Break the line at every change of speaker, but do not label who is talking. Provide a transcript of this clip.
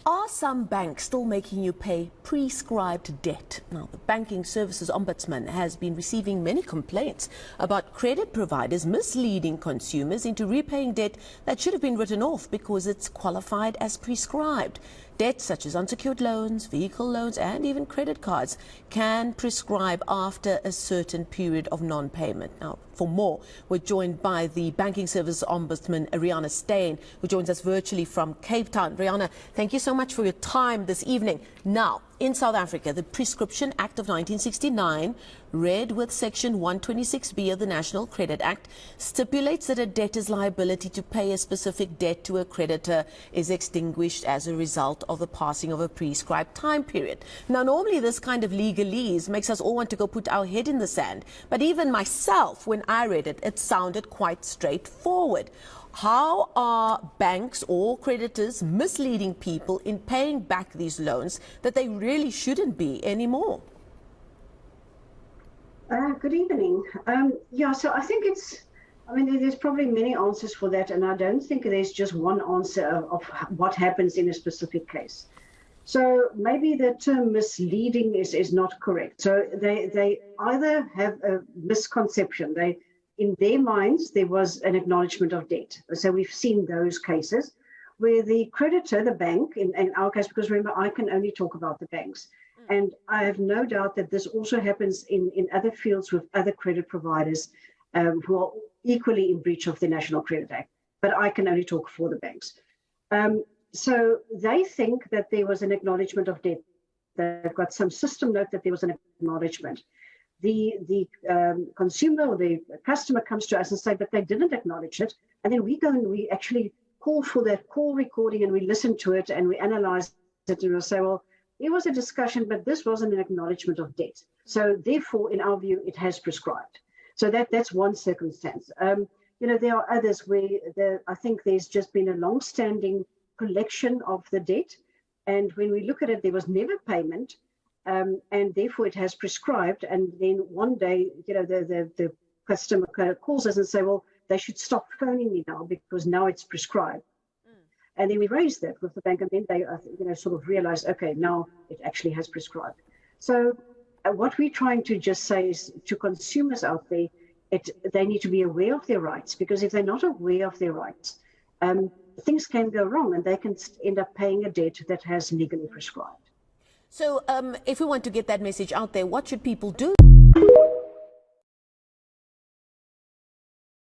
Are some banks still making you pay prescribed debt? Now, the Banking Services Ombudsman has been receiving many complaints about credit providers misleading consumers into repaying debt that should have been written off because it's qualified as prescribed. Debts such as unsecured loans, vehicle loans and even credit cards can prescribe after a certain period of non-payment. Now, for more, we're joined by the Banking Services Ombudsman, Rihanna Steyn, who joins us virtually from Cape Town. Rihanna, thank you so much for your time this evening. Now, in South Africa, the Prescription Act of 1969, read with Section 126B of the National Credit Act, stipulates that a debtor's liability to pay a specific debt to a creditor is extinguished as a result of the passing of a prescribed time period. Now, normally this kind of legalese makes us all want to go put our head in the sand, but even myself, when I read it, it sounded quite straightforward. How are banks or creditors misleading people in paying back these loans that they really shouldn't be anymore?
Good evening. So I think there's probably many answers for that, and I don't think there's just one answer of what happens in a specific case. So maybe the term misleading is not correct. So they either have a misconception. In their minds, there was an acknowledgement of debt. So we've seen those cases where the creditor, the bank, in our case, because remember, I can only talk about the banks. And I have no doubt that this also happens in other fields with other credit providers who are equally in breach of the National Credit Act. But I can only talk for the banks. So they think that there was an acknowledgement of debt. They've got some system note that there was an acknowledgement. The consumer or the customer comes to us and say, but they didn't acknowledge it. And then we go and we actually call for that call recording and we listen to it and we analyze it and we'll say, well, there was a discussion, but this wasn't an acknowledgement of debt. So therefore, in our view, it has prescribed. So that's one circumstance. There are others where I think there's just been a long-standing collection of the debt. And when we look at it, there was never payment. And therefore it has prescribed. And then one day, the customer kind of calls us and say, well, they should stop phoning me now because now it's prescribed. And then we raised that with the bank, and then they, sort of realized, okay, now it actually has prescribed. So what we're trying to just say is to consumers out there, they need to be aware of their rights, because if they're not aware of their rights, things can go wrong and they can end up paying a debt that has legally prescribed.
So if we want to get that message out there, what should people do?